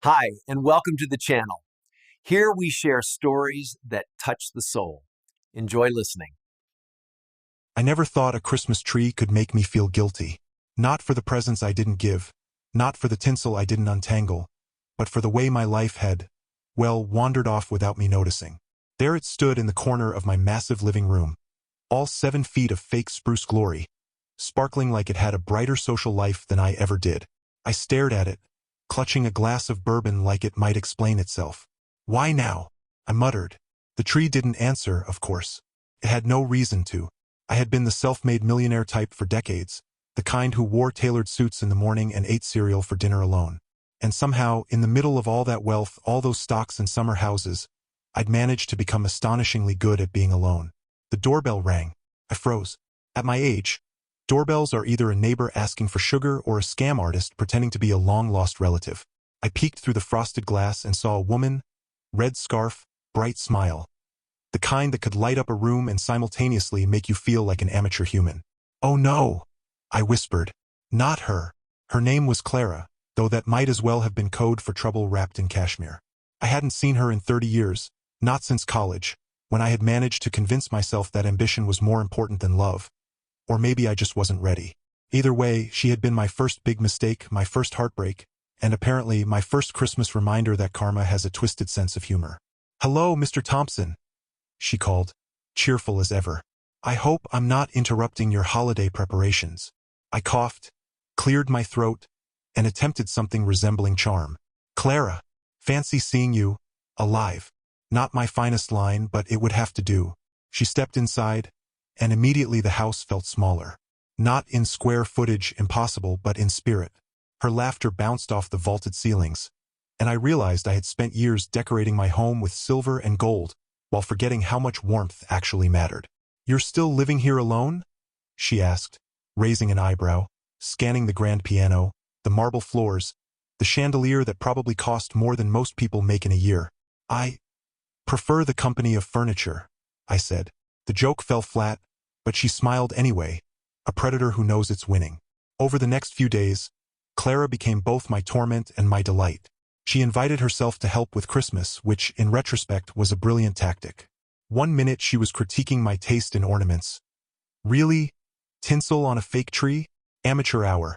Hi, and welcome to the channel. Here we share stories that touch the soul. Enjoy listening. I never thought a Christmas tree could make me feel guilty. Not for the presents I didn't give, not for the tinsel I didn't untangle, but for the way my life had, wandered off without me noticing. There it stood in the corner of my massive living room, all 7 feet of fake spruce glory, sparkling like it had a brighter social life than I ever did. I stared at it, clutching a glass of bourbon like it might explain itself. "Why now?" I muttered. The tree didn't answer, of course. It had no reason to. I had been the self-made millionaire type for decades, the kind who wore tailored suits in the morning and ate cereal for dinner alone. And somehow, in the middle of all that wealth, all those stocks and summer houses, I'd managed to become astonishingly good at being alone. The doorbell rang. I froze. At my age, doorbells are either a neighbor asking for sugar or a scam artist pretending to be a long-lost relative. I peeked through the frosted glass and saw a woman, red scarf, bright smile. The kind that could light up a room and simultaneously make you feel like an amateur human. "Oh no," I whispered. Not her. Her name was Clara, though that might as well have been code for trouble wrapped in cashmere. I hadn't seen her in 30 years, not since college, when I had managed to convince myself that ambition was more important than love. Or maybe I just wasn't ready. Either way, she had been my first big mistake, my first heartbreak, and apparently my first Christmas reminder that karma has a twisted sense of humor. "Hello, Mr. Thompson," she called, cheerful as ever. "I hope I'm not interrupting your holiday preparations." I coughed, cleared my throat, and attempted something resembling charm. "Clara, fancy seeing you, alive." Not my finest line, but it would have to do. She stepped inside, and immediately the house felt smaller. Not in square footage, impossible, but in spirit. Her laughter bounced off the vaulted ceilings, and I realized I had spent years decorating my home with silver and gold, while forgetting how much warmth actually mattered. "You're still living here alone?" she asked, raising an eyebrow, scanning the grand piano, the marble floors, the chandelier that probably cost more than most people make in a year. "I prefer the company of furniture," I said. The joke fell flat, but she smiled anyway, a predator who knows it's winning. Over the next few days, Clara became both my torment and my delight. She invited herself to help with Christmas, which, in retrospect, was a brilliant tactic. One minute she was critiquing my taste in ornaments. "Really? Tinsel on a fake tree? Amateur hour."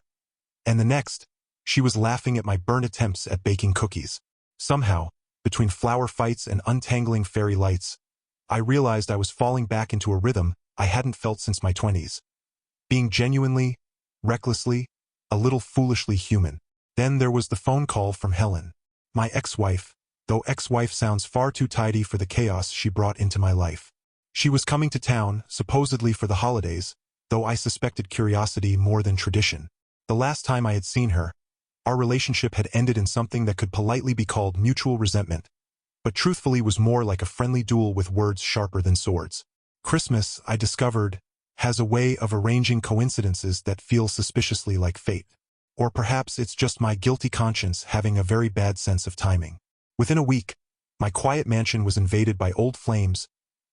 And the next, she was laughing at my burnt attempts at baking cookies. Somehow, between flower fights and untangling fairy lights, I realized I was falling back into a rhythm I hadn't felt since my 20s. Being genuinely, recklessly, a little foolishly human. Then there was the phone call from Helen. My ex-wife, though ex-wife sounds far too tidy for the chaos she brought into my life. She was coming to town, supposedly for the holidays, though I suspected curiosity more than tradition. The last time I had seen her, our relationship had ended in something that could politely be called mutual resentment, but truthfully was more like a friendly duel with words sharper than swords. Christmas, I discovered, has a way of arranging coincidences that feel suspiciously like fate. Or perhaps it's just my guilty conscience having a very bad sense of timing. Within a week, my quiet mansion was invaded by old flames,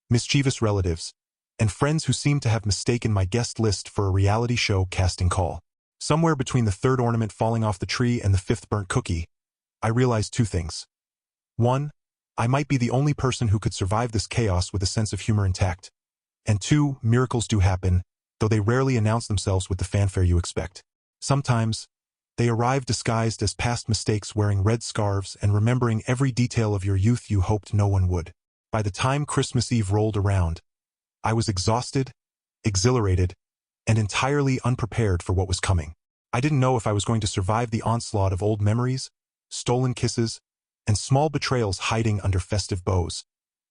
mischievous relatives, and friends who seemed to have mistaken my guest list for a reality show casting call. Somewhere between the 3rd ornament falling off the tree and the 5th burnt cookie, I realized 2 things. 1, I might be the only person who could survive this chaos with a sense of humor intact. And 2, miracles do happen, though they rarely announce themselves with the fanfare you expect. Sometimes, they arrive disguised as past mistakes, wearing red scarves and remembering every detail of your youth you hoped no one would. By the time Christmas Eve rolled around, I was exhausted, exhilarated, and entirely unprepared for what was coming. I didn't know if I was going to survive the onslaught of old memories, stolen kisses, and small betrayals hiding under festive bows.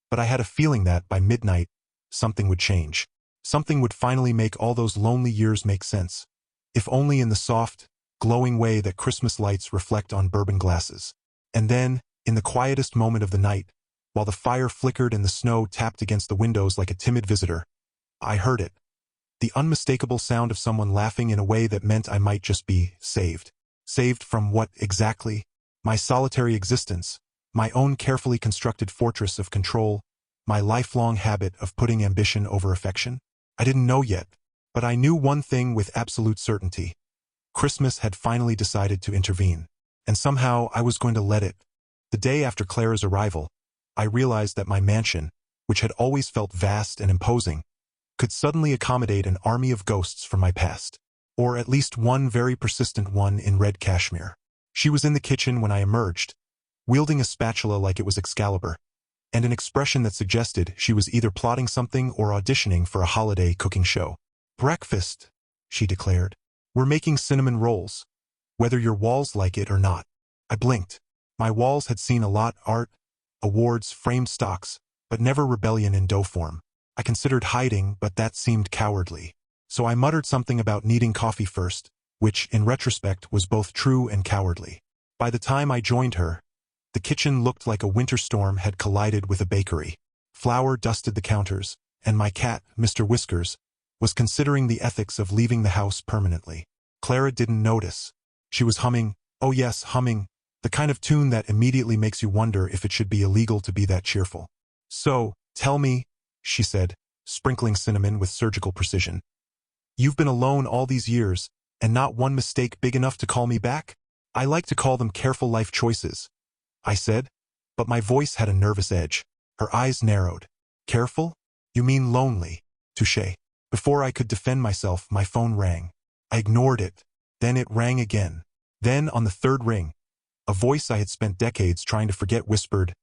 But I had a feeling that, by midnight, something would change. Something would finally make all those lonely years make sense, if only in the soft, glowing way that Christmas lights reflect on bourbon glasses. And then, in the quietest moment of the night, while the fire flickered and the snow tapped against the windows like a timid visitor, I heard it. The unmistakable sound of someone laughing in a way that meant I might just be saved. Saved from what, exactly? My solitary existence, my own carefully constructed fortress of control, my lifelong habit of putting ambition over affection? I didn't know yet, but I knew one thing with absolute certainty. Christmas had finally decided to intervene. and somehow I was going to let it. The day after Clara's arrival, I realized that my mansion, which had always felt vast and imposing, could suddenly accommodate an army of ghosts from my past, or at least one very persistent one in red cashmere. She was in the kitchen when I emerged, wielding a spatula like it was Excalibur, and an expression that suggested she was either plotting something or auditioning for a holiday cooking show. "Breakfast," she declared. "We're making cinnamon rolls, whether your walls like it or not." I blinked. My walls had seen a lot: art, awards, framed stocks, but never rebellion in dough form. I considered hiding, but that seemed cowardly. So I muttered something about needing coffee first, which, in retrospect, was both true and cowardly. By the time I joined her, the kitchen looked like a winter storm had collided with a bakery. Flour dusted the counters, and my cat, Mr. Whiskers, was considering the ethics of leaving the house permanently. Clara didn't notice. She was humming, oh yes, humming, the kind of tune that immediately makes you wonder if it should be illegal to be that cheerful. "So, tell me," she said, sprinkling cinnamon with surgical precision. "You've been alone all these years, and not one mistake big enough to call me back?" "I like to call them careful life choices," I said, but my voice had a nervous edge. Her eyes narrowed. "Careful? You mean lonely." Touché. Before I could defend myself, my phone rang. I ignored it. Then it rang again. Then, on the third ring, a voice I had spent decades trying to forget whispered,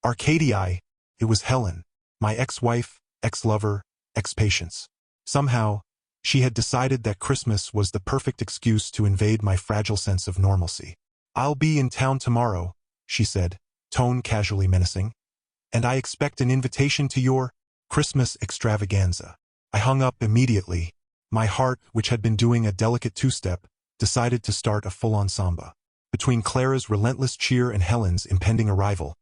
"Arkadii." It was Helen, my ex-wife, ex-lover, ex-patience. Somehow, she had decided that Christmas was the perfect excuse to invade my fragile sense of normalcy. "I'll be in town tomorrow," she said, tone casually menacing, "and I expect an invitation to your Christmas extravaganza." I hung up immediately. My heart, which had been doing a delicate two-step, decided to start a full-on samba. Between Clara's relentless cheer and Helen's impending arrival,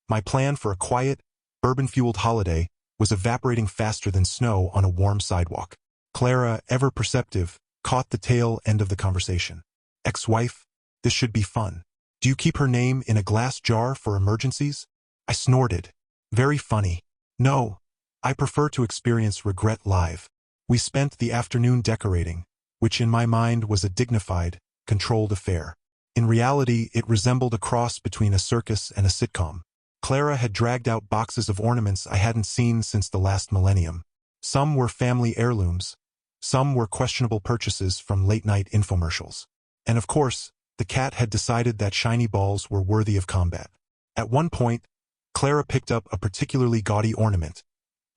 my plan for a quiet, bourbon-fueled holiday was evaporating faster than snow on a warm sidewalk. Clara, ever perceptive, caught the tail end of the conversation. "Ex-wife, this should be fun. Do you keep her name in a glass jar for emergencies?" I snorted. "Very funny. No, I prefer to experience regret live." We spent the afternoon decorating, which in my mind was a dignified, controlled affair. In reality, it resembled a cross between a circus and a sitcom. Clara had dragged out boxes of ornaments I hadn't seen since the last millennium. Some were family heirlooms. Some were questionable purchases from late-night infomercials. And of course, the cat had decided that shiny balls were worthy of combat. At one point, Clara picked up a particularly gaudy ornament,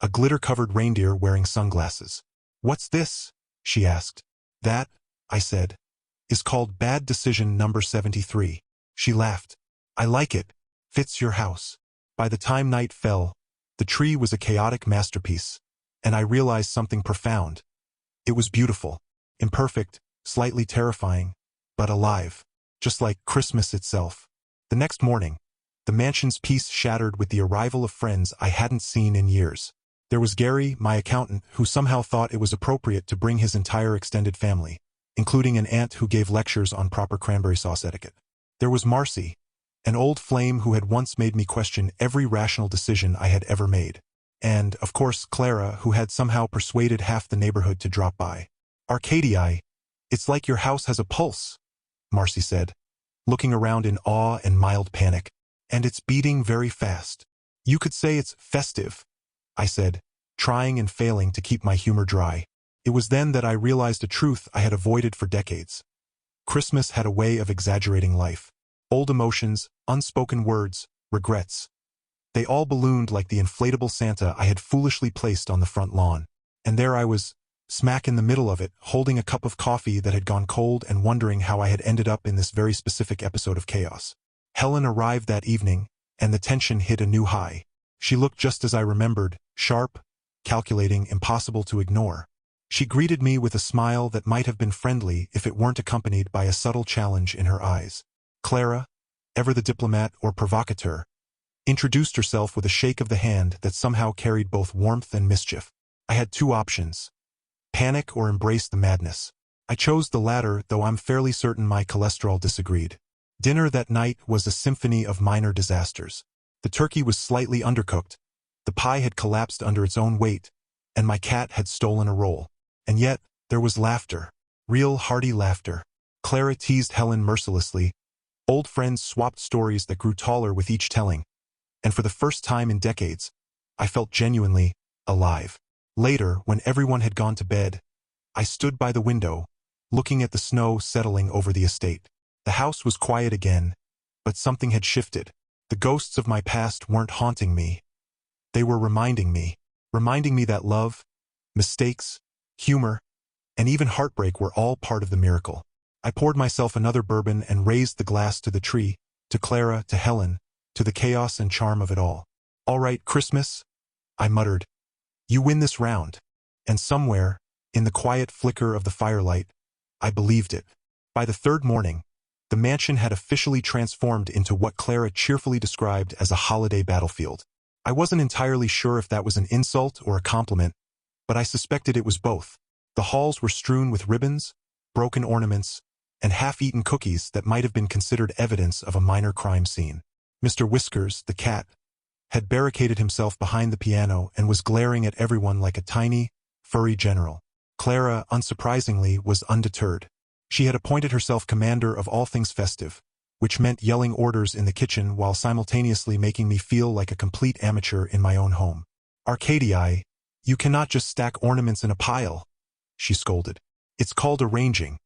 a glitter-covered reindeer wearing sunglasses. "What's this?" she asked. "That," I said, "is called Bad Decision Number 73. She laughed. "I like it. Fits your house." By the time night fell, the tree was a chaotic masterpiece, and I realized something profound. It was beautiful, imperfect, slightly terrifying, but alive, just like Christmas itself. The next morning, the mansion's peace shattered with the arrival of friends I hadn't seen in years. There was Gary, my accountant, who somehow thought it was appropriate to bring his entire extended family, including an aunt who gave lectures on proper cranberry sauce etiquette. There was Marcy, an old flame who had once made me question every rational decision I had ever made. And, of course, Clara, who had somehow persuaded half the neighborhood to drop by. "Arkadii, it's like your house has a pulse," Marcy said, looking around in awe and mild panic. "And it's beating very fast." "You could say it's festive," I said, trying and failing to keep my humor dry. It was then that I realized a truth I had avoided for decades. Christmas had a way of exaggerating life. Old emotions, unspoken words, regrets. They all ballooned like the inflatable Santa I had foolishly placed on the front lawn. And there I was, smack in the middle of it, holding a cup of coffee that had gone cold and wondering how I had ended up in this very specific episode of chaos. Helen arrived that evening, and the tension hit a new high. She looked just as I remembered, sharp, calculating, impossible to ignore. She greeted me with a smile that might have been friendly if it weren't accompanied by a subtle challenge in her eyes. Clara, ever the diplomat or provocateur, introduced herself with a shake of the hand that somehow carried both warmth and mischief. I had two options: panic or embrace the madness. I chose the latter, though I'm fairly certain my cholesterol disagreed. Dinner that night was a symphony of minor disasters. The turkey was slightly undercooked, the pie had collapsed under its own weight, and my cat had stolen a roll. And yet, there was laughter. Real hearty laughter. Clara teased Helen mercilessly, Old friends swapped stories that grew taller with each telling, and for the first time in decades, I felt genuinely alive. Later, when everyone had gone to bed, I stood by the window, looking at the snow settling over the estate. The house was quiet again, but something had shifted. The ghosts of my past weren't haunting me. They were reminding me that love, mistakes, humor, and even heartbreak were all part of the miracle. I poured myself another bourbon and raised the glass to the tree, to Clara, to Helen, to the chaos and charm of it all. "All right, Christmas," I muttered. "You win this round." And somewhere, in the quiet flicker of the firelight, I believed it. By the third morning, the mansion had officially transformed into what Clara cheerfully described as a holiday battlefield. I wasn't entirely sure if that was an insult or a compliment, but I suspected it was both. The halls were strewn with ribbons, broken ornaments, and half-eaten cookies that might have been considered evidence of a minor crime scene. Mr. Whiskers, the cat, had barricaded himself behind the piano and was glaring at everyone like a tiny, furry general. Clara, unsurprisingly, was undeterred. She had appointed herself commander of all things festive, which meant yelling orders in the kitchen while simultaneously making me feel like a complete amateur in my own home. "Arkadii, you cannot just stack ornaments in a pile," she scolded. "It's called arranging,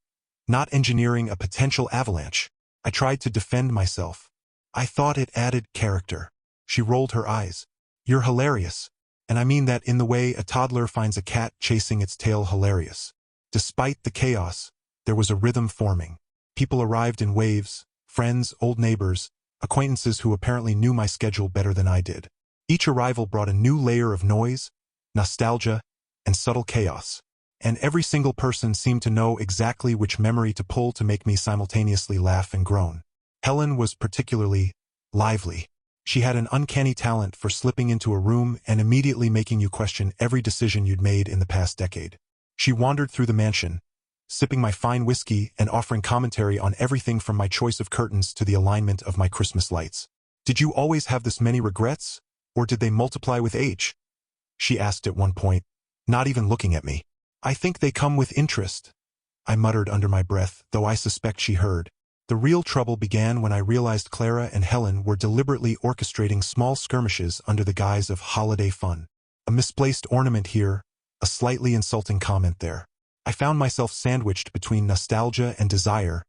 not engineering a potential avalanche." I tried to defend myself. "I thought it added character." She rolled her eyes. "You're hilarious. And I mean that in the way a toddler finds a cat chasing its tail hilarious." Despite the chaos, there was a rhythm forming. People arrived in waves, friends, old neighbors, acquaintances who apparently knew my schedule better than I did. Each arrival brought a new layer of noise, nostalgia, and subtle chaos. And every single person seemed to know exactly which memory to pull to make me simultaneously laugh and groan. Helen was particularly lively. She had an uncanny talent for slipping into a room and immediately making you question every decision you'd made in the past decade. She wandered through the mansion, sipping my fine whiskey and offering commentary on everything from my choice of curtains to the alignment of my Christmas lights. "Did you always have this many regrets, or did they multiply with age?" she asked at one point, not even looking at me. "I think they come with interest," I muttered under my breath, though I suspect she heard. The real trouble began when I realized Clara and Helen were deliberately orchestrating small skirmishes under the guise of holiday fun. A misplaced ornament here, a slightly insulting comment there. I found myself sandwiched between nostalgia and desire,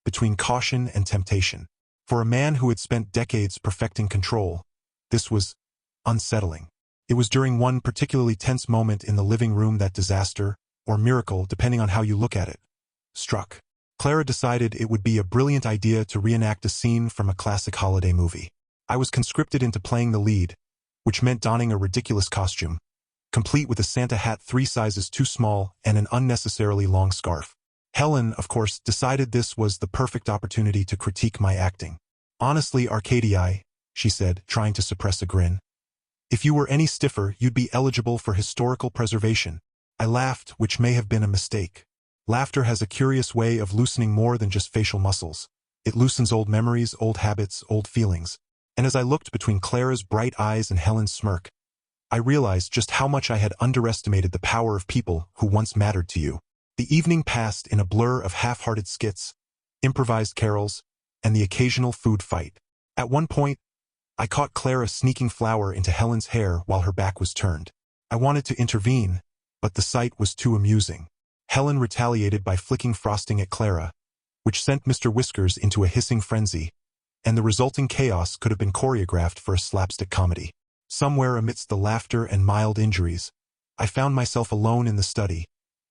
between caution and temptation. For a man who had spent decades perfecting control, this was unsettling. It was during one particularly tense moment in the living room that disaster, or miracle, depending on how you look at it, struck. Clara decided it would be a brilliant idea to reenact a scene from a classic holiday movie. I was conscripted into playing the lead, which meant donning a ridiculous costume, complete with a Santa hat 3 sizes too small and an unnecessarily long scarf. Helen, of course, decided this was the perfect opportunity to critique my acting. "Honestly, Arkadii," she said, trying to suppress a grin, "if you were any stiffer, you'd be eligible for historical preservation." I laughed, which may have been a mistake. Laughter has a curious way of loosening more than just facial muscles. It loosens old memories, old habits, old feelings. And as I looked between Clara's bright eyes and Helen's smirk, I realized just how much I had underestimated the power of people who once mattered to you. The evening passed in a blur of half-hearted skits, improvised carols, and the occasional food fight. At one point, I caught Clara sneaking flour into Helen's hair while her back was turned. I wanted to intervene, but the sight was too amusing. Helen retaliated by flicking frosting at Clara, which sent Mr. Whiskers into a hissing frenzy, and the resulting chaos could have been choreographed for a slapstick comedy. Somewhere amidst the laughter and mild injuries, I found myself alone in the study,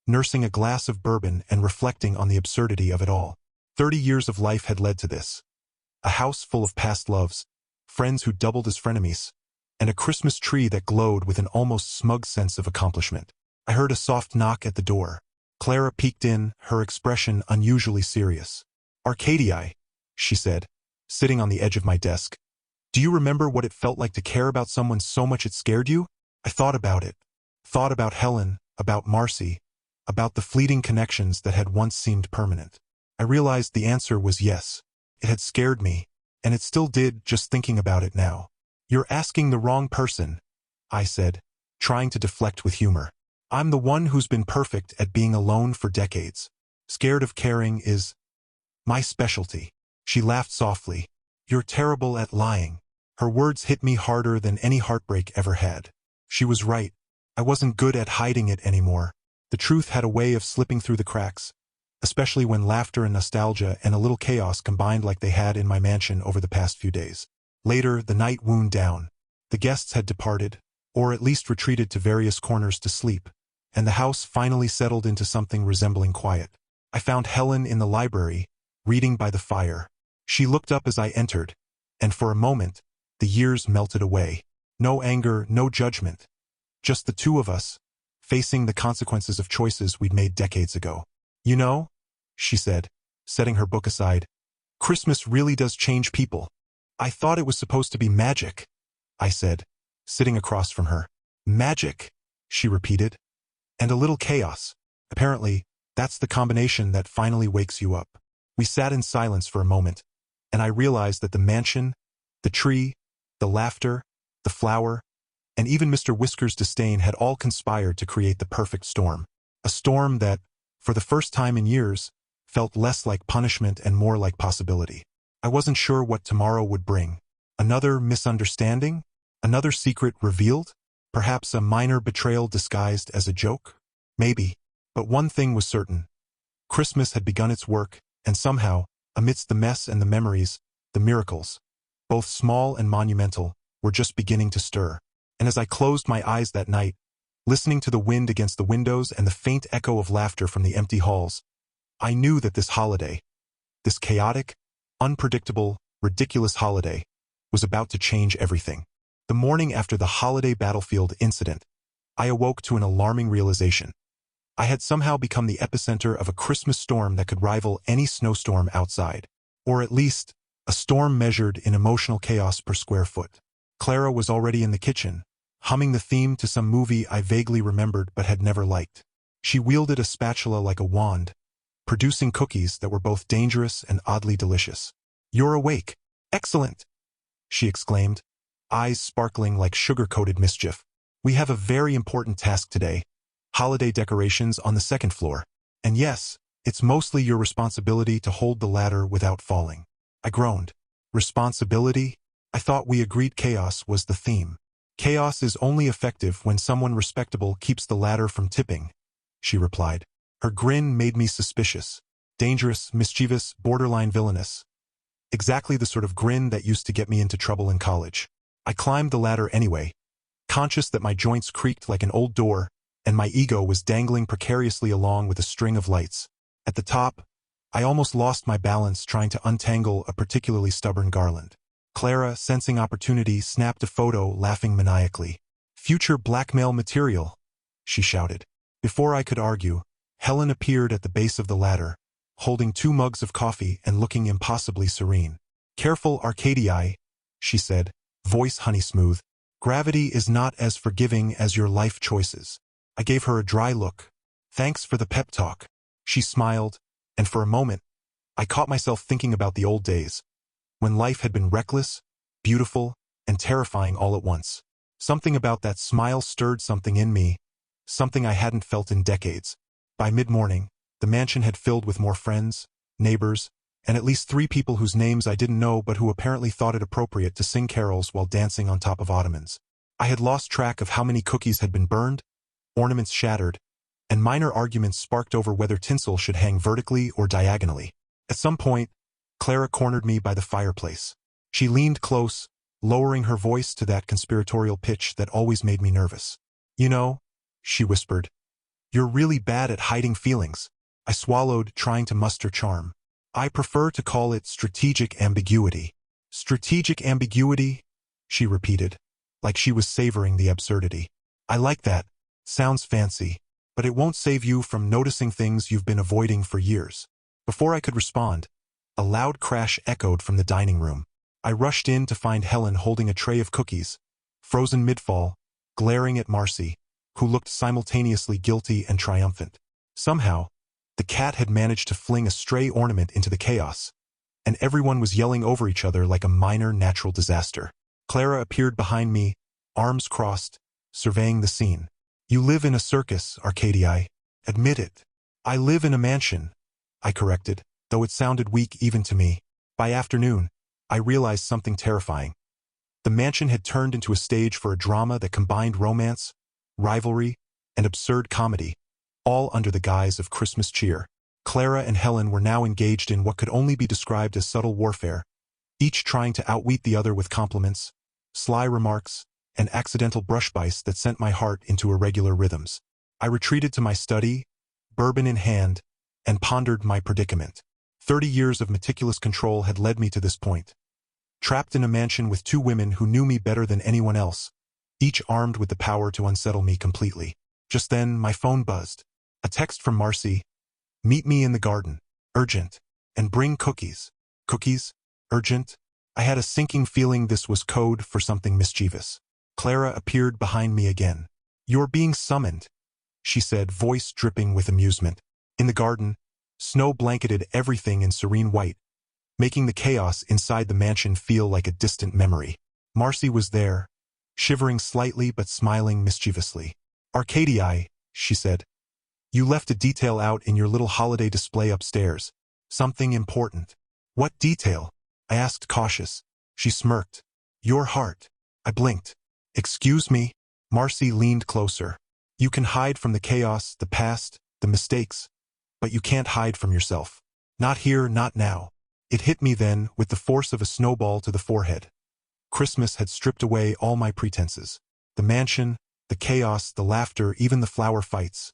nursing a glass of bourbon and reflecting on the absurdity of it all. 30 years of life had led to this. A house full of past loves, friends who doubled as frenemies, and a Christmas tree that glowed with an almost smug sense of accomplishment. I heard a soft knock at the door. Clara peeked in, her expression unusually serious. "Arkadii," she said, sitting on the edge of my desk. "Do you remember what it felt like to care about someone so much it scared you?" I thought about it. Thought about Helen, about Marcy, about the fleeting connections that had once seemed permanent. I realized the answer was yes. It had scared me, and it still did just thinking about it now. "You're asking the wrong person," I said, trying to deflect with humor. "I'm the one who's been perfect at being alone for decades. Scared of caring is my specialty." She laughed softly. "You're terrible at lying." Her words hit me harder than any heartbreak ever had. She was right. I wasn't good at hiding it anymore. The truth had a way of slipping through the cracks, especially when laughter and nostalgia and a little chaos combined like they had in my mansion over the past few days. Later, the night wound down. The guests had departed, or at least retreated to various corners to sleep, and the house finally settled into something resembling quiet. I found Helen in the library, reading by the fire. She looked up as I entered, and for a moment, the years melted away. No anger, no judgment. Just the two of us, facing the consequences of choices we'd made decades ago. "You know," she said, setting her book aside, "Christmas really does change people." "I thought it was supposed to be magic," I said, sitting across from her. "Magic," she repeated, "and a little chaos. Apparently, that's the combination that finally wakes you up." We sat in silence for a moment, and I realized that the mansion, the tree, the laughter, the flower, and even Mr. Whisker's disdain had all conspired to create the perfect storm. A storm that, for the first time in years, felt less like punishment and more like possibility. I wasn't sure what tomorrow would bring. Another misunderstanding? Another secret revealed? Perhaps a minor betrayal disguised as a joke? Maybe. But one thing was certain. Christmas had begun its work, and somehow, amidst the mess and the memories, the miracles, both small and monumental, were just beginning to stir. And as I closed my eyes that night, listening to the wind against the windows and the faint echo of laughter from the empty halls, I knew that this holiday, this chaotic, unpredictable, ridiculous holiday, was about to change everything. The morning after the holiday battlefield incident, I awoke to an alarming realization. I had somehow become the epicenter of a Christmas storm that could rival any snowstorm outside, or at least, a storm measured in emotional chaos per square foot. Clara was already in the kitchen, humming the theme to some movie I vaguely remembered but had never liked. She wielded a spatula like a wand, producing cookies that were both dangerous and oddly delicious. "You're awake. Excellent!" she exclaimed, eyes sparkling like sugar-coated mischief. "We have a very important task today. Holiday decorations on the second floor. And yes, it's mostly your responsibility to hold the ladder without falling." I groaned. Responsibility? I thought we agreed chaos was the theme. "Chaos is only effective when someone respectable keeps the ladder from tipping," she replied. Her grin made me suspicious. Dangerous, mischievous, borderline villainous. Exactly the sort of grin that used to get me into trouble in college. I climbed the ladder anyway, conscious that my joints creaked like an old door, and my ego was dangling precariously along with a string of lights. At the top, I almost lost my balance trying to untangle a particularly stubborn garland. Clara, sensing opportunity, snapped a photo, laughing maniacally. "Future blackmail material," she shouted. Before I could argue, Helen appeared at the base of the ladder, holding 2 mugs of coffee and looking impossibly serene. "Careful, Arkadii," she said, voice honey-smooth. "Gravity is not as forgiving as your life choices." I gave her a dry look. "Thanks for the pep talk." She smiled, and for a moment, I caught myself thinking about the old days, when life had been reckless, beautiful, and terrifying all at once. Something about that smile stirred something in me, something I hadn't felt in decades. By mid-morning, the mansion had filled with more friends, neighbors, and at least 3 people whose names I didn't know but who apparently thought it appropriate to sing carols while dancing on top of ottomans. I had lost track of how many cookies had been burned, ornaments shattered, and minor arguments sparked over whether tinsel should hang vertically or diagonally. At some point, Clara cornered me by the fireplace. She leaned close, lowering her voice to that conspiratorial pitch that always made me nervous. "You know," she whispered, "you're really bad at hiding feelings." I swallowed, trying to muster charm. "I prefer to call it strategic ambiguity." "Strategic ambiguity?" she repeated, like she was savoring the absurdity. "I like that. Sounds fancy. But it won't save you from noticing things you've been avoiding for years." Before I could respond, a loud crash echoed from the dining room. I rushed in to find Helen holding a tray of cookies, frozen mid-fall, glaring at Marcy, who looked simultaneously guilty and triumphant. Somehow, the cat had managed to fling a stray ornament into the chaos, and everyone was yelling over each other like a minor natural disaster. Clara appeared behind me, arms crossed, surveying the scene. "You live in a circus, Arkadii. Admit it." "I live in a mansion," I corrected, though it sounded weak even to me. By afternoon, I realized something terrifying. The mansion had turned into a stage for a drama that combined romance, rivalry, and absurd comedy, all under the guise of Christmas cheer. Clara and Helen were now engaged in what could only be described as subtle warfare, each trying to outwit the other with compliments, sly remarks, and accidental brush bites that sent my heart into irregular rhythms. I retreated to my study, bourbon in hand, and pondered my predicament. 30 years of meticulous control had led me to this point. Trapped in a mansion with two women who knew me better than anyone else, each armed with the power to unsettle me completely. Just then, my phone buzzed. A text from Marcy. "Meet me in the garden. Urgent. And bring cookies." Cookies? Urgent? I had a sinking feeling this was code for something mischievous. Clara appeared behind me again. "You're being summoned," she said, voice dripping with amusement. In the garden, snow blanketed everything in serene white, making the chaos inside the mansion feel like a distant memory. Marcy was there, shivering slightly but smiling mischievously. "Arkadii," she said. "You left a detail out in your little holiday display upstairs. Something important." "What detail?" I asked, cautious. She smirked. "Your heart." I blinked. "Excuse me?" Marcy leaned closer. "You can hide from the chaos, the past, the mistakes, but you can't hide from yourself. Not here, not now." It hit me then with the force of a snowball to the forehead. Christmas had stripped away all my pretenses. The mansion, the chaos, the laughter, even the flower fights.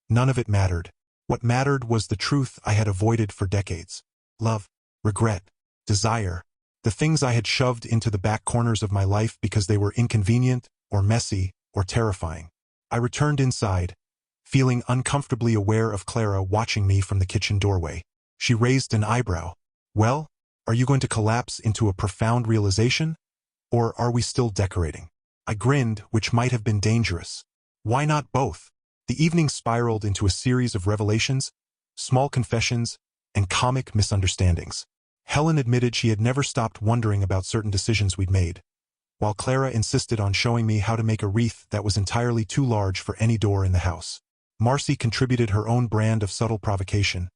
None of it mattered. What mattered was the truth I had avoided for decades. Love, regret, desire. The things I had shoved into the back corners of my life because they were inconvenient, or messy, or terrifying. I returned inside, feeling uncomfortably aware of Clara watching me from the kitchen doorway. She raised an eyebrow. "Well, are you going to collapse into a profound realization? Or are we still decorating?" I grinned, which might have been dangerous. Why not both? The evening spiraled into a series of revelations, small confessions, and comic misunderstandings. Helen admitted she had never stopped wondering about certain decisions we'd made, while Clara insisted on showing me how to make a wreath that was entirely too large for any door in the house. Marcy contributed her own brand of subtle provocation,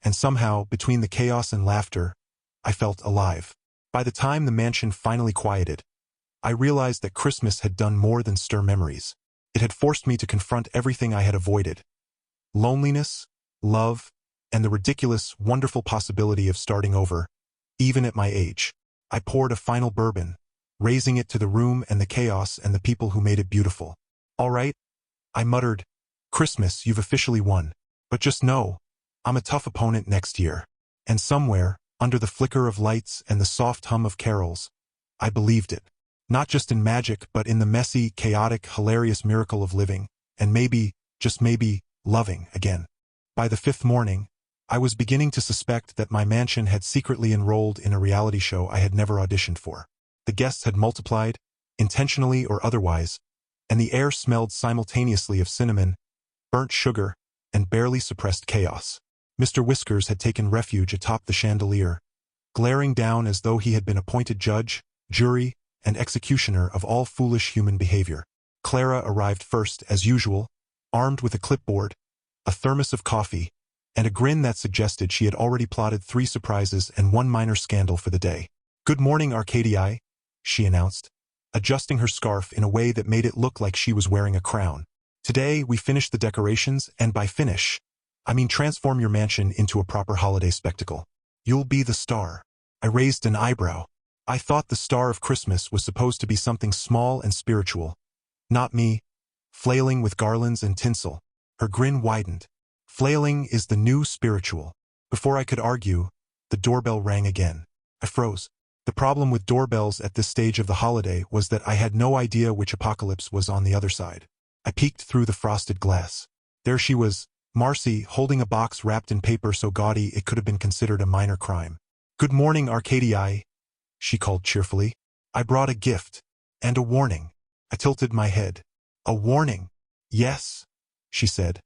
and somehow, between the chaos and laughter, I felt alive. By the time the mansion finally quieted, I realized that Christmas had done more than stir memories. It had forced me to confront everything I had avoided. Loneliness, love, and the ridiculous, wonderful possibility of starting over, even at my age. I poured a final bourbon, raising it to the room and the chaos and the people who made it beautiful. "All right," I muttered. "Christmas, you've officially won. But just know, I'm a tough opponent next year." And somewhere, under the flicker of lights and the soft hum of carols, I believed it. Not just in magic, but in the messy, chaotic, hilarious miracle of living, and maybe, just maybe, loving again. By the fifth morning, I was beginning to suspect that my mansion had secretly enrolled in a reality show I had never auditioned for. The guests had multiplied, intentionally or otherwise, and the air smelled simultaneously of cinnamon, burnt sugar, and barely suppressed chaos. Mr. Whiskers had taken refuge atop the chandelier, glaring down as though he had been appointed judge, jury, and executioner of all foolish human behavior. Clara arrived first, as usual, armed with a clipboard, a thermos of coffee, and a grin that suggested she had already plotted 3 surprises and 1 minor scandal for the day. "Good morning, Arkadii," she announced, adjusting her scarf in a way that made it look like she was wearing a crown. "Today, we finish the decorations, and by finish, I mean transform your mansion into a proper holiday spectacle. You'll be the star." I raised an eyebrow. I thought the star of Christmas was supposed to be something small and spiritual. Not me, flailing with garlands and tinsel. Her grin widened. "Flailing is the new spiritual." Before I could argue, the doorbell rang again. I froze. The problem with doorbells at this stage of the holiday was that I had no idea which apocalypse was on the other side. I peeked through the frosted glass. There she was, Marcy, holding a box wrapped in paper so gaudy it could have been considered a minor crime. "Good morning, Arkadii," she called cheerfully. "I brought a gift. And a warning." I tilted my head. "A warning?" "Yes," she said,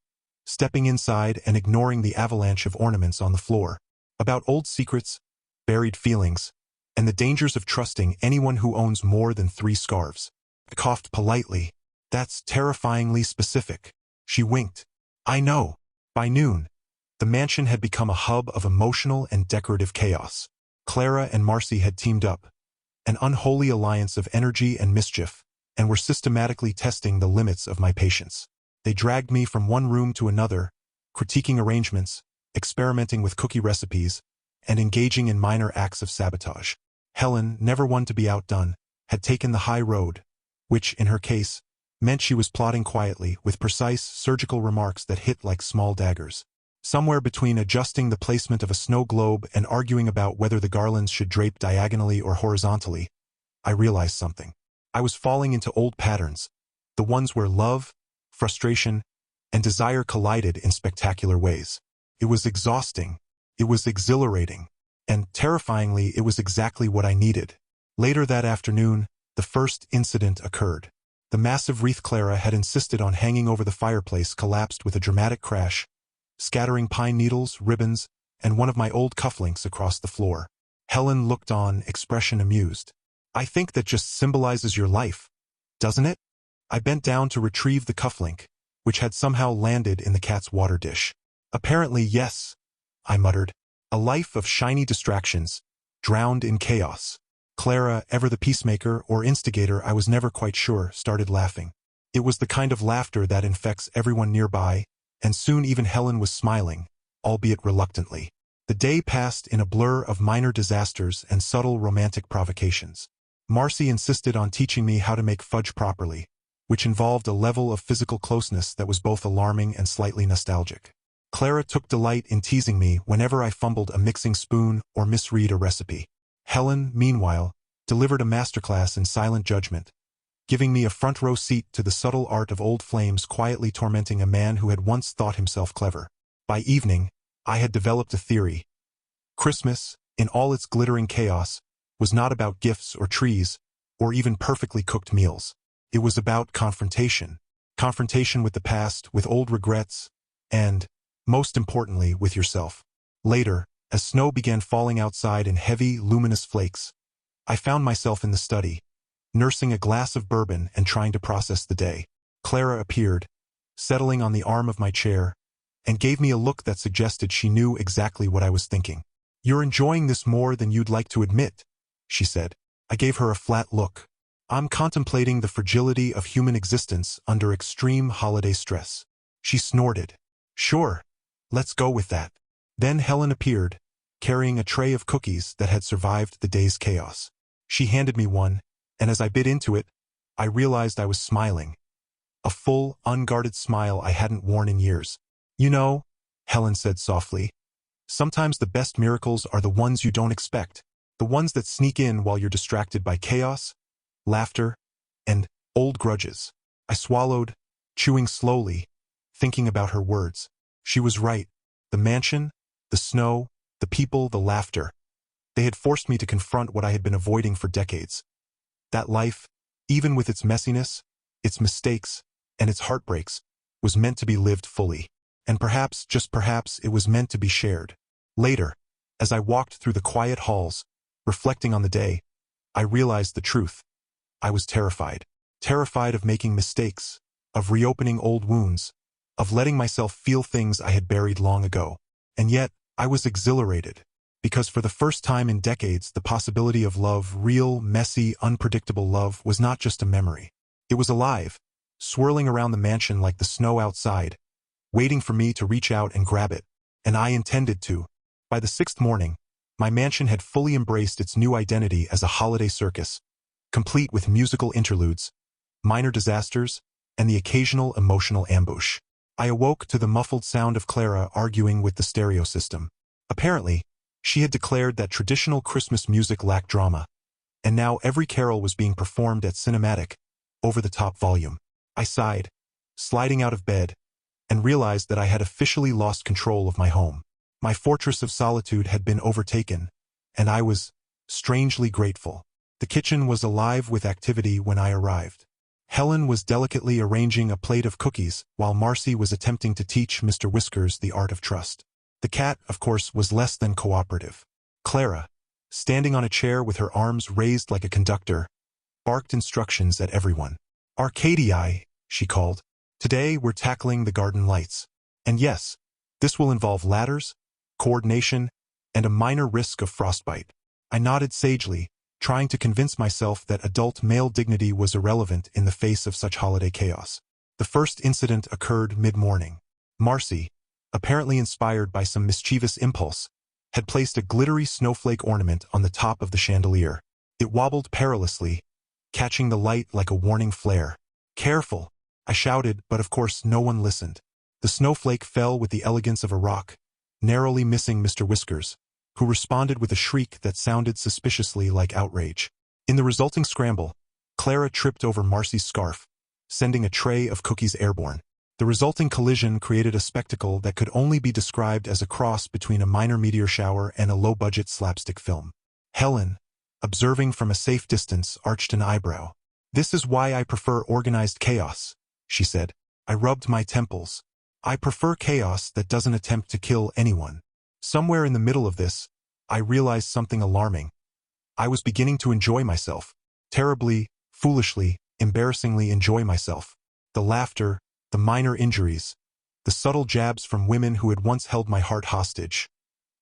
stepping inside and ignoring the avalanche of ornaments on the floor. "About old secrets, buried feelings, and the dangers of trusting anyone who owns more than 3 scarves." I coughed politely. "That's terrifyingly specific." She winked. "I know." By noon, the mansion had become a hub of emotional and decorative chaos. Clara and Marcy had teamed up, an unholy alliance of energy and mischief, and were systematically testing the limits of my patience. They dragged me from one room to another, critiquing arrangements, experimenting with cookie recipes, and engaging in minor acts of sabotage. Helen, never one to be outdone, had taken the high road, which, in her case, meant she was plotting quietly with precise, surgical remarks that hit like small daggers. Somewhere between adjusting the placement of a snow globe and arguing about whether the garlands should drape diagonally or horizontally, I realized something. I was falling into old patterns, the ones where love, frustration, and desire collided in spectacular ways. It was exhausting, it was exhilarating, and, terrifyingly, it was exactly what I needed. Later that afternoon, the first incident occurred. The massive wreath Clara had insisted on hanging over the fireplace collapsed with a dramatic crash, scattering pine needles, ribbons, and one of my old cufflinks across the floor. Helen looked on, expression amused. "I think that just symbolizes your life, doesn't it?" I bent down to retrieve the cufflink, which had somehow landed in the cat's water dish. "Apparently, yes," I muttered. "A life of shiny distractions, drowned in chaos." Clara, ever the peacemaker or instigator I was never quite sure, started laughing. It was the kind of laughter that infects everyone nearby, and soon even Helen was smiling, albeit reluctantly. The day passed in a blur of minor disasters and subtle romantic provocations. Marcy insisted on teaching me how to make fudge properly, which involved a level of physical closeness that was both alarming and slightly nostalgic. Clara took delight in teasing me whenever I fumbled a mixing spoon or misread a recipe. Helen, meanwhile, delivered a masterclass in silent judgment, giving me a front-row seat to the subtle art of old flames quietly tormenting a man who had once thought himself clever. By evening, I had developed a theory. Christmas, in all its glittering chaos, was not about gifts or trees, or even perfectly cooked meals. It was about confrontation. Confrontation with the past, with old regrets, and, most importantly, with yourself. Later, as snow began falling outside in heavy, luminous flakes, I found myself in the study, nursing a glass of bourbon and trying to process the day. Clara appeared, settling on the arm of my chair, and gave me a look that suggested she knew exactly what I was thinking. "You're enjoying this more than you'd like to admit," she said. I gave her a flat look. "I'm contemplating the fragility of human existence under extreme holiday stress." She snorted. "Sure, let's go with that." Then Helen appeared, carrying a tray of cookies that had survived the day's chaos. She handed me one, and as I bit into it, I realized I was smiling. A full, unguarded smile I hadn't worn in years. "You know," Helen said softly, "sometimes the best miracles are the ones you don't expect, the ones that sneak in while you're distracted by chaos, laughter, and old grudges." I swallowed, chewing slowly, thinking about her words. She was right. The mansion, the snow, the people, the laughter. They had forced me to confront what I had been avoiding for decades. That life, even with its messiness, its mistakes, and its heartbreaks, was meant to be lived fully. And perhaps, just perhaps, it was meant to be shared. Later, as I walked through the quiet halls, reflecting on the day, I realized the truth. I was terrified. Terrified of making mistakes, of reopening old wounds, of letting myself feel things I had buried long ago. And yet, I was exhilarated, because for the first time in decades, the possibility of love, real, messy, unpredictable love, was not just a memory. It was alive, swirling around the mansion like the snow outside, waiting for me to reach out and grab it. And I intended to. By the sixth morning, my mansion had fully embraced its new identity as a holiday circus, complete with musical interludes, minor disasters, and the occasional emotional ambush. I awoke to the muffled sound of Clara arguing with the stereo system. Apparently, she had declared that traditional Christmas music lacked drama, and now every carol was being performed at cinematic, over-the-top volume. I sighed, sliding out of bed, and realized that I had officially lost control of my home. My fortress of solitude had been overtaken, and I was strangely grateful. The kitchen was alive with activity when I arrived. Helen was delicately arranging a plate of cookies while Marcy was attempting to teach Mr. Whiskers the art of trust. The cat, of course, was less than cooperative. Clara, standing on a chair with her arms raised like a conductor, barked instructions at everyone. "Arkadii," she called. "Today we're tackling the garden lights. And yes, this will involve ladders, coordination, and a minor risk of frostbite. I nodded sagely, trying to convince myself that adult male dignity was irrelevant in the face of such holiday chaos. The first incident occurred mid-morning. Marcy, apparently inspired by some mischievous impulse, had placed a glittery snowflake ornament on the top of the chandelier. It wobbled perilously, catching the light like a warning flare. "Careful!" I shouted, but of course no one listened. The snowflake fell with the elegance of a rock, narrowly missing Mr. Whiskers, who responded with a shriek that sounded suspiciously like outrage. In the resulting scramble, Clara tripped over Marcy's scarf, sending a tray of cookies airborne. The resulting collision created a spectacle that could only be described as a cross between a minor meteor shower and a low-budget slapstick film. Helen, observing from a safe distance, arched an eyebrow. "This is why I prefer organized chaos," she said. I rubbed my temples. I prefer chaos that doesn't attempt to kill anyone. Somewhere in the middle of this, I realized something alarming. I was beginning to enjoy myself. Terribly, foolishly, embarrassingly enjoy myself. The laughter, the minor injuries, the subtle jabs from women who had once held my heart hostage.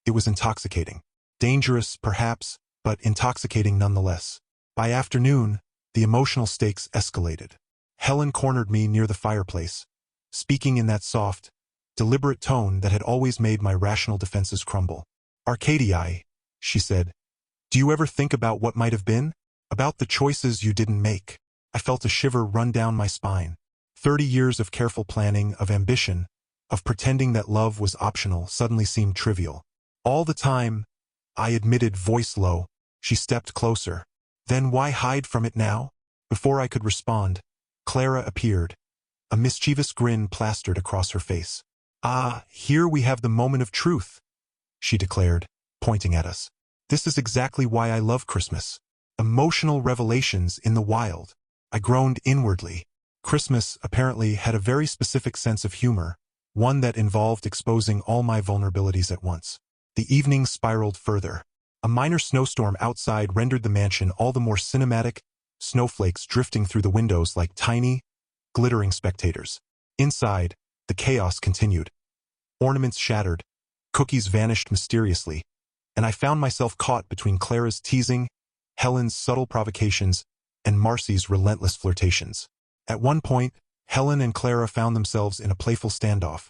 It was intoxicating. Dangerous, perhaps, but intoxicating nonetheless. By afternoon, the emotional stakes escalated. Helen cornered me near the fireplace, speaking in that soft, deliberate tone that had always made my rational defenses crumble. "Arkadii," she said, "do you ever think about what might have been? About the choices you didn't make?" I felt a shiver run down my spine. 30 years of careful planning, of ambition, of pretending that love was optional suddenly seemed trivial. "All the time," I admitted, voice low. She stepped closer. "Then why hide from it now?" Before I could respond, Clara appeared. A mischievous grin plastered across her face. "Ah, here we have the moment of truth," she declared, pointing at us. "This is exactly why I love Christmas. Emotional revelations in the wild." I groaned inwardly. Christmas apparently had a very specific sense of humor, one that involved exposing all my vulnerabilities at once. The evening spiraled further. A minor snowstorm outside rendered the mansion all the more cinematic, snowflakes drifting through the windows like tiny, glittering spectators. Inside, the chaos continued. Ornaments shattered, cookies vanished mysteriously, and I found myself caught between Clara's teasing, Helen's subtle provocations, and Marcy's relentless flirtations. At one point, Helen and Clara found themselves in a playful standoff,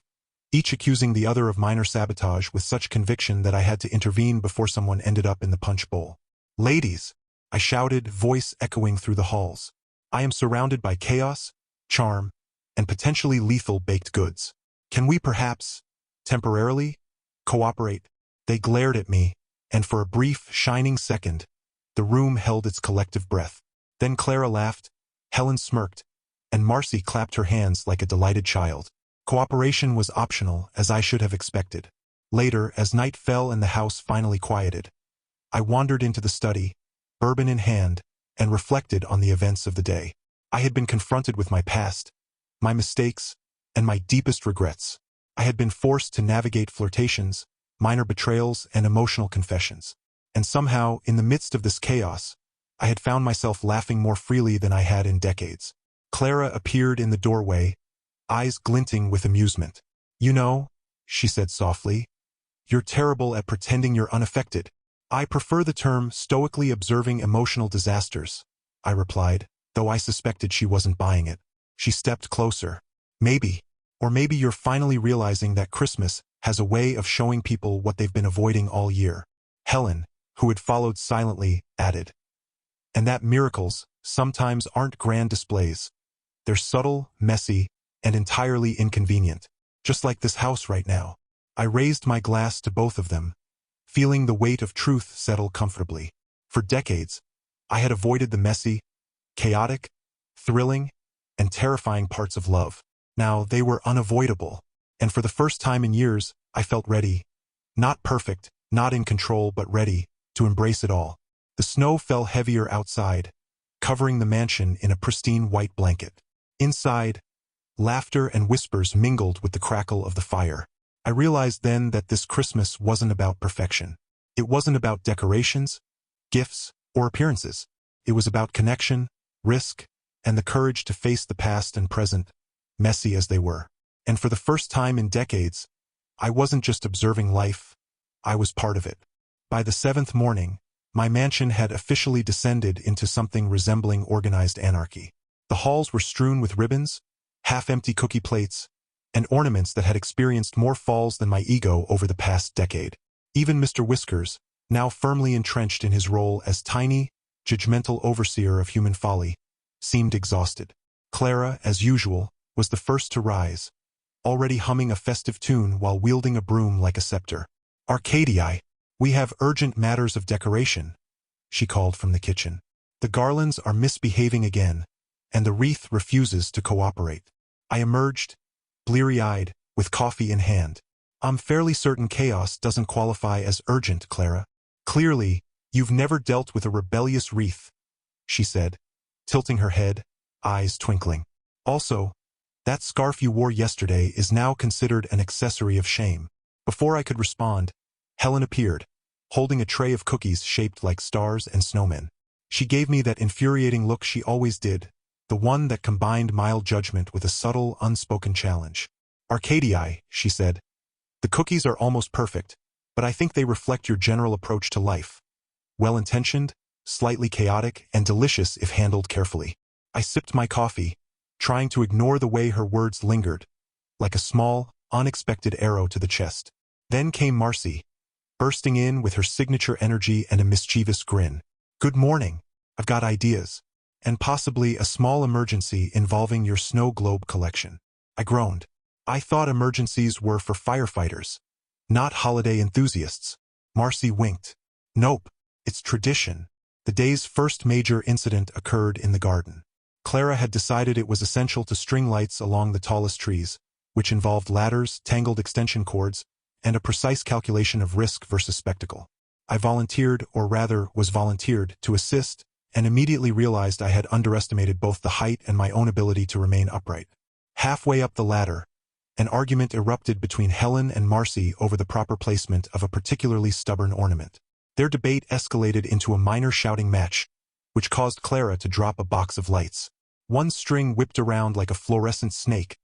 each accusing the other of minor sabotage with such conviction that I had to intervene before someone ended up in the punch bowl. "Ladies," I shouted, voice echoing through the halls, "I am surrounded by chaos, charm, and potentially lethal baked goods. Can we perhaps, temporarily, cooperate?" They glared at me, and for a brief, shining second, the room held its collective breath. Then Clara laughed, Helen smirked, and Marcy clapped her hands like a delighted child. Cooperation was optional, as I should have expected. Later, as night fell and the house finally quieted, I wandered into the study, bourbon in hand, and reflected on the events of the day. I had been confronted with my past, my mistakes, and my deepest regrets. I had been forced to navigate flirtations, minor betrayals, and emotional confessions. And somehow, in the midst of this chaos, I had found myself laughing more freely than I had in decades. Clara appeared in the doorway, eyes glinting with amusement. "You know," she said softly, "you're terrible at pretending you're unaffected." "I prefer the term stoically observing emotional disasters," I replied, though I suspected she wasn't buying it. She stepped closer. "Maybe. Or maybe you're finally realizing that Christmas has a way of showing people what they've been avoiding all year." Helen, who had followed silently, added, "And that miracles sometimes aren't grand displays. They're subtle, messy, and entirely inconvenient. Just like this house right now." I raised my glass to both of them, feeling the weight of truth settle comfortably. For decades, I had avoided the messy, chaotic, thrilling, and terrifying parts of love. Now they were unavoidable, and for the first time in years, I felt ready. Not perfect, not in control, but ready to embrace it all. The snow fell heavier outside, covering the mansion in a pristine white blanket. Inside, laughter and whispers mingled with the crackle of the fire. I realized then that this Christmas wasn't about perfection. It wasn't about decorations, gifts, or appearances. It was about connection, risk, and the courage to face the past and present, messy as they were. And for the first time in decades, I wasn't just observing life, I was part of it. By the 7th morning, My mansion had officially descended into something resembling organized anarchy. The halls were strewn with ribbons, half-empty cookie plates, and ornaments that had experienced more falls than my ego over the past decade. Even Mr. Whiskers, now firmly entrenched in his role as tiny, judgmental overseer of human folly, seemed exhausted. Clara, as usual, was the first to rise, already humming a festive tune while wielding a broom like a scepter. "Arkadii, we have urgent matters of decoration," she called from the kitchen. "The garlands are misbehaving again, and the wreath refuses to cooperate." I emerged, bleary-eyed, with coffee in hand. "I'm fairly certain chaos doesn't qualify as urgent, Clara. Clearly, you've never dealt with a rebellious wreath," she said, tilting her head, eyes twinkling. "Also, that scarf you wore yesterday is now considered an accessory of shame." Before I could respond, Helen appeared, holding a tray of cookies shaped like stars and snowmen. She gave me that infuriating look she always did, the one that combined mild judgment with a subtle, unspoken challenge. "Arkadii," she said, "the cookies are almost perfect, but I think they reflect your general approach to life. Well-intentioned, slightly chaotic, and delicious if handled carefully." I sipped my coffee, trying to ignore the way her words lingered, like a small, unexpected arrow to the chest. Then came Marcy, bursting in with her signature energy and a mischievous grin. "Good morning. I've got ideas, and possibly a small emergency involving your snow globe collection." I groaned. "I thought emergencies were for firefighters, not holiday enthusiasts." Marcy winked. "Nope, it's tradition." The day's first major incident occurred in the garden. Clara had decided it was essential to string lights along the tallest trees, which involved ladders, tangled extension cords, and a precise calculation of risk versus spectacle. I volunteered, or rather was volunteered, to assist, and immediately realized I had underestimated both the height and my own ability to remain upright. Halfway up the ladder, an argument erupted between Helen and Marcy over the proper placement of a particularly stubborn ornament. Their debate escalated into a minor shouting match, which caused Clara to drop a box of lights. One string whipped around like a fluorescent snake,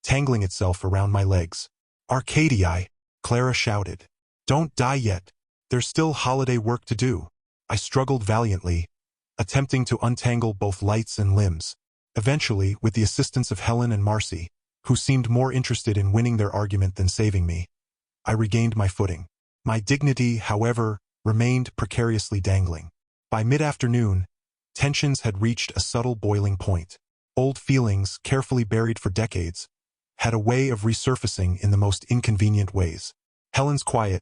tangling itself around my legs. "Arkadii," Clara shouted. "Don't die yet. There's still holiday work to do." I struggled valiantly, attempting to untangle both lights and limbs. Eventually, with the assistance of Helen and Marcy, who seemed more interested in winning their argument than saving me, I regained my footing. My dignity, however, remained precariously dangling. By mid-afternoon, tensions had reached a subtle boiling point. Old feelings, carefully buried for decades, had a way of resurfacing in the most inconvenient ways. Helen's quiet,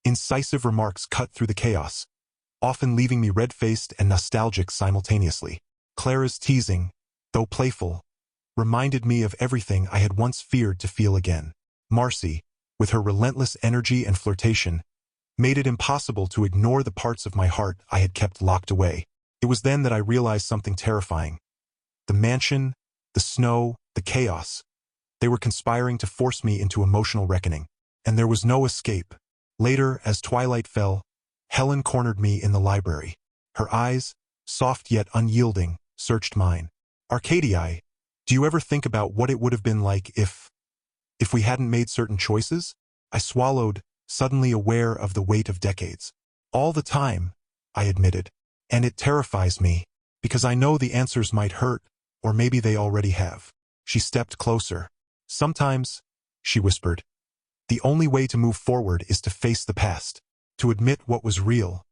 incisive remarks cut through the chaos, often leaving me red-faced and nostalgic simultaneously. Clara's teasing, though playful, reminded me of everything I had once feared to feel again. Marcy, with her relentless energy and flirtation, made it impossible to ignore the parts of my heart I had kept locked away. It was then that I realized something terrifying. The mansion, the snow, the chaos. They were conspiring to force me into emotional reckoning, and there was no escape. Later, as twilight fell, Helen cornered me in the library. Her eyes, soft yet unyielding, searched mine. "Arkadii, do you ever think about what it would have been like if we hadn't made certain choices?" I swallowed, suddenly aware of the weight of decades. "All the time," I admitted. "And it terrifies me, because I know the answers might hurt, or maybe they already have." She stepped closer. "Sometimes," she whispered, "the only way to move forward is to face the past, to admit what was real,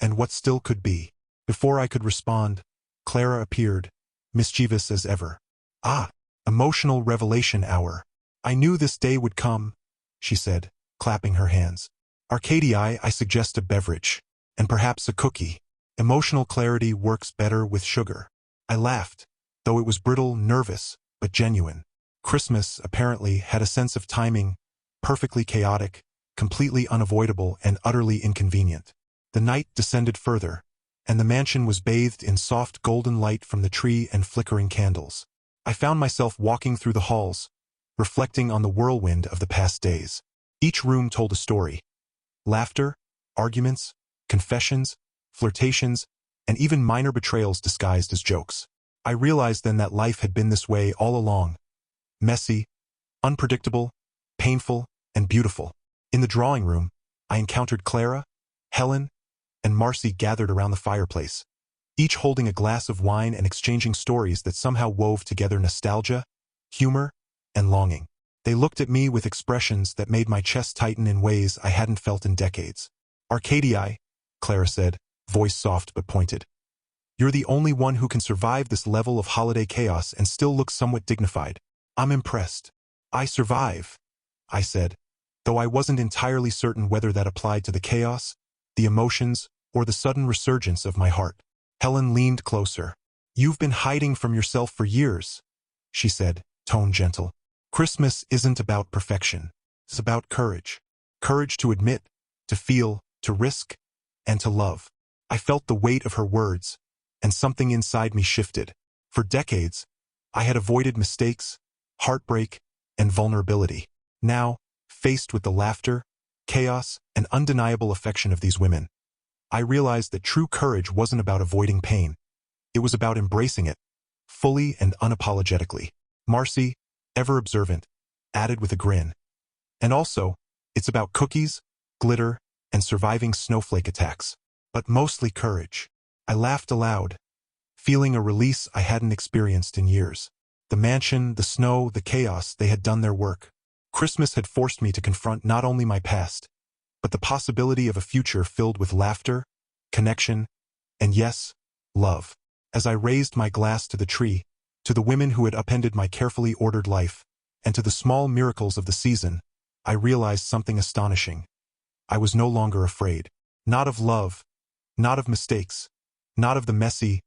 and what still could be." Before I could respond, Clara appeared, mischievous as ever. "Ah, emotional revelation hour. I knew this day would come," she said, clapping her hands. "Arkadii, I suggest a beverage, and perhaps a cookie. Emotional clarity works better with sugar." I laughed, though it was brittle, nervous, but genuine. Christmas, apparently, had a sense of timing, perfectly chaotic, completely unavoidable, and utterly inconvenient. The night descended further, and the mansion was bathed in soft golden light from the tree and flickering candles. I found myself walking through the halls, reflecting on the whirlwind of the past days. Each room told a story. Laughter, arguments, confessions, flirtations, and even minor betrayals disguised as jokes. I realized then that life had been this way all along. Messy, unpredictable, painful, and beautiful. In the drawing room, I encountered Clara, Helen, and Marcy gathered around the fireplace, each holding a glass of wine and exchanging stories that somehow wove together nostalgia, humor, and longing. They looked at me with expressions that made my chest tighten in ways I hadn't felt in decades. "Arkadii," Clara said, voice soft but pointed. "You're the only one who can survive this level of holiday chaos and still look somewhat dignified. I'm impressed." "I survive," I said, though I wasn't entirely certain whether that applied to the chaos, the emotions, or the sudden resurgence of my heart. Helen leaned closer. "You've been hiding from yourself for years," she said, tone gentle. "Christmas isn't about perfection. It's about courage. Courage to admit, to feel, to risk, and to love." I felt the weight of her words, and something inside me shifted. For decades, I had avoided mistakes, heartbreak, and vulnerability. Now, faced with the laughter, chaos, and undeniable affection of these women, I realized that true courage wasn't about avoiding pain. It was about embracing it, fully and unapologetically. Marcy, ever observant, added with a grin. "And also, it's about cookies, glitter, and surviving snowflake attacks. But mostly courage." I laughed aloud, feeling a release I hadn't experienced in years. The mansion, the snow, the chaos, they had done their work. Christmas had forced me to confront not only my past, but the possibility of a future filled with laughter, connection, and yes, love. As I raised my glass to the tree, to the women who had upended my carefully ordered life, and to the small miracles of the season, I realized something astonishing. I was no longer afraid. Not of love, not of mistakes, not of the messy,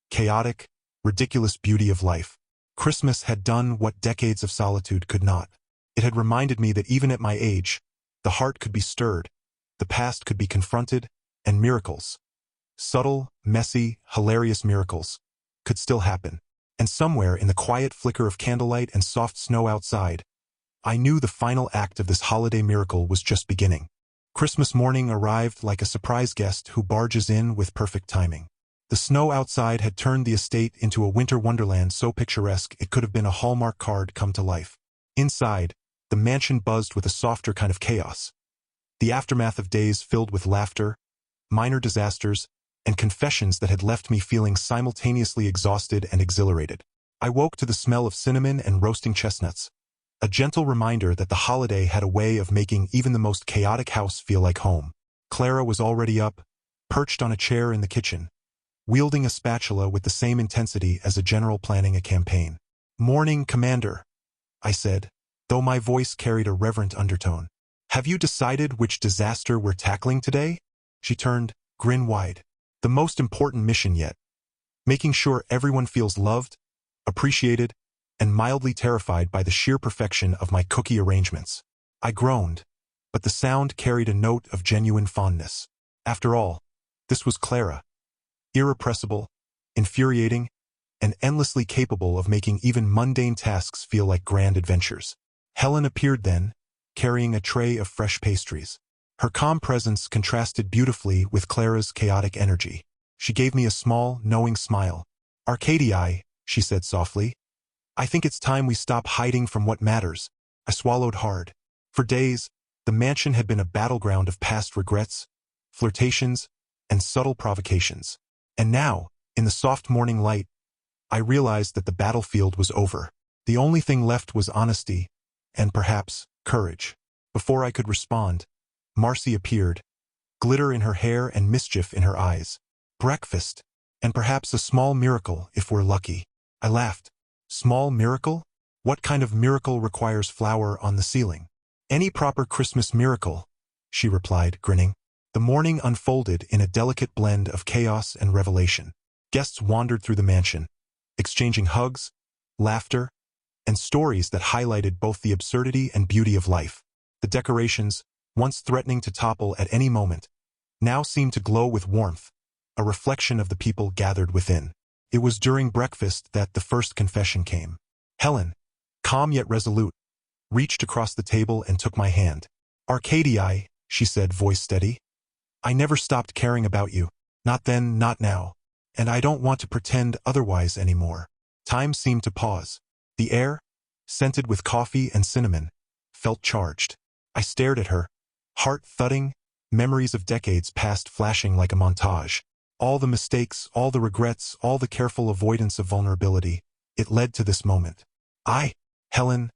chaotic, ridiculous beauty of life. Christmas had done what decades of solitude could not. It had reminded me that even at my age, the heart could be stirred, the past could be confronted, and miracles, subtle, messy, hilarious miracles, could still happen. And somewhere in the quiet flicker of candlelight and soft snow outside, I knew the final act of this holiday miracle was just beginning. Christmas morning arrived like a surprise guest who barges in with perfect timing. The snow outside had turned the estate into a winter wonderland so picturesque it could have been a Hallmark card come to life. Inside, the mansion buzzed with a softer kind of chaos. The aftermath of days filled with laughter, minor disasters, and confessions that had left me feeling simultaneously exhausted and exhilarated. I woke to the smell of cinnamon and roasting chestnuts, a gentle reminder that the holiday had a way of making even the most chaotic house feel like home. Clara was already up, perched on a chair in the kitchen, wielding a spatula with the same intensity as a general planning a campaign. "Morning, Commander," I said, though my voice carried a reverent undertone. "Have you decided which disaster we're tackling today?" She turned, grin wide. "The most important mission yet. Making sure everyone feels loved, appreciated, and mildly terrified by the sheer perfection of my cookie arrangements." I groaned, but the sound carried a note of genuine fondness. After all, this was Clara. Irrepressible, infuriating, and endlessly capable of making even mundane tasks feel like grand adventures. Helen appeared then, carrying a tray of fresh pastries. Her calm presence contrasted beautifully with Clara's chaotic energy. She gave me a small, knowing smile. "Arkadii," she said softly, "I think it's time we stop hiding from what matters." I swallowed hard. For days, the mansion had been a battleground of past regrets, flirtations, and subtle provocations. And now, in the soft morning light, I realized that the battlefield was over. The only thing left was honesty, and perhaps courage. Before I could respond, Marcy appeared, glitter in her hair and mischief in her eyes. "Breakfast, and perhaps a small miracle if we're lucky." I laughed. "Small miracle? What kind of miracle requires flour on the ceiling?" "Any proper Christmas miracle," she replied, grinning. The morning unfolded in a delicate blend of chaos and revelation. Guests wandered through the mansion, exchanging hugs, laughter, and stories that highlighted both the absurdity and beauty of life. The decorations, once threatening to topple at any moment, now seemed to glow with warmth, a reflection of the people gathered within. It was during breakfast that the first confession came. Helen, calm yet resolute, reached across the table and took my hand. "Arkadii," she said, voice steady, "I never stopped caring about you. Not then, not now. And I don't want to pretend otherwise anymore." Time seemed to pause. The air, scented with coffee and cinnamon, felt charged. I stared at her, heart thudding, memories of decades past flashing like a montage. All the mistakes, all the regrets, all the careful avoidance of vulnerability, it led to this moment. Helen,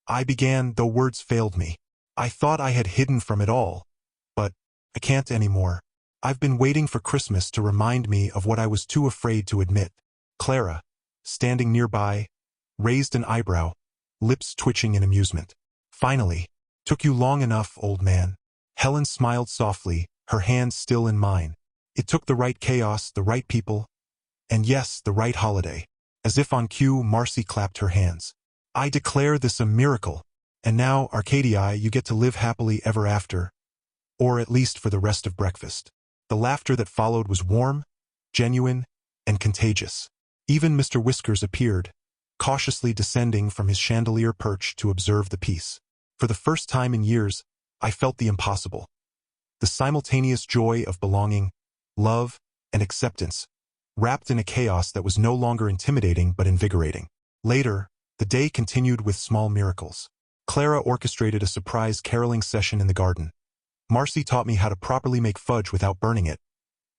I began, though words failed me. I thought I had hidden from it all, but I can't anymore. I've been waiting for Christmas to remind me of what I was too afraid to admit. Clara, standing nearby, raised an eyebrow, lips twitching in amusement. Finally, took you long enough, old man. Helen smiled softly, her hand still in mine. It took the right chaos, the right people, and yes, the right holiday. As if on cue, Marcy clapped her hands. I declare this a miracle. And now, Arkadii, you get to live happily ever after. Or at least for the rest of breakfast. The laughter that followed was warm, genuine, and contagious. Even Mr. Whiskers appeared, cautiously descending from his chandelier perch to observe the piece. For the first time in years, I felt the impossible. The simultaneous joy of belonging, love, and acceptance, wrapped in a chaos that was no longer intimidating but invigorating. Later, the day continued with small miracles. Clara orchestrated a surprise caroling session in the garden. Marcy taught me how to properly make fudge without burning it,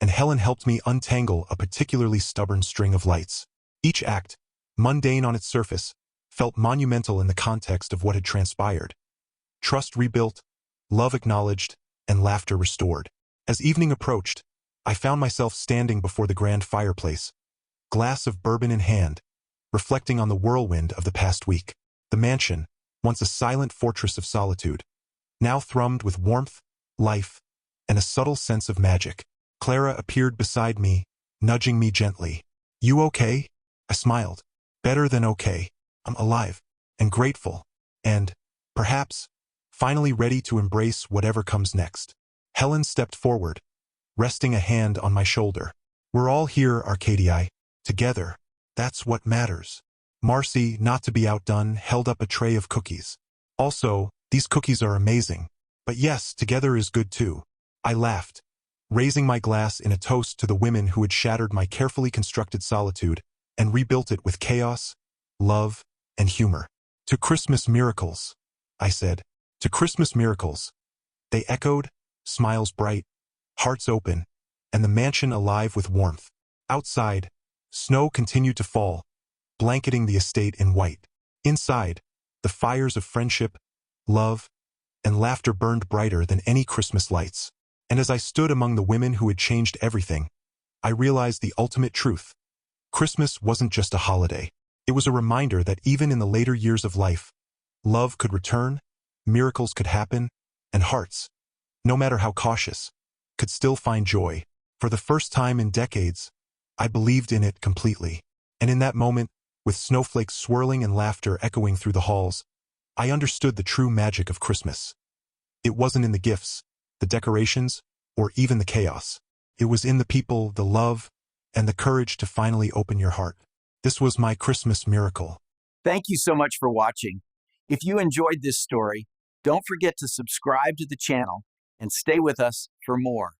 and Helen helped me untangle a particularly stubborn string of lights. Each act, mundane on its surface, felt monumental in the context of what had transpired. Trust rebuilt, love acknowledged, and laughter restored. As evening approached, I found myself standing before the grand fireplace, glass of bourbon in hand, reflecting on the whirlwind of the past week. The mansion, once a silent fortress of solitude, now thrummed with warmth, life, and a subtle sense of magic. Clara appeared beside me, nudging me gently. You okay? I smiled. Better than okay. I'm alive, and grateful, and, perhaps, finally ready to embrace whatever comes next. Helen stepped forward, resting a hand on my shoulder. We're all here, Arkadii, together. That's what matters. Marcy, not to be outdone, held up a tray of cookies. Also, these cookies are amazing. But yes, together is good too. I laughed, raising my glass in a toast to the women who had shattered my carefully constructed solitude and rebuilt it with chaos, love, and humor. To Christmas miracles, I said. To Christmas miracles. They echoed, smiles bright, hearts open, and the mansion alive with warmth. Outside, snow continued to fall, blanketing the estate in white. Inside, the fires of friendship, love, and laughter burned brighter than any Christmas lights. And as I stood among the women who had changed everything, I realized the ultimate truth. Christmas wasn't just a holiday. It was a reminder that even in the later years of life, love could return, miracles could happen, and hearts, no matter how cautious, could still find joy. For the first time in decades, I believed in it completely. And in that moment, with snowflakes swirling and laughter echoing through the halls, I understood the true magic of Christmas. It wasn't in the gifts, the decorations, or even the chaos. It was in the people, the love, and the courage to finally open your heart. This was my Christmas miracle. Thank you so much for watching. If you enjoyed this story, don't forget to subscribe to the channel and stay with us for more.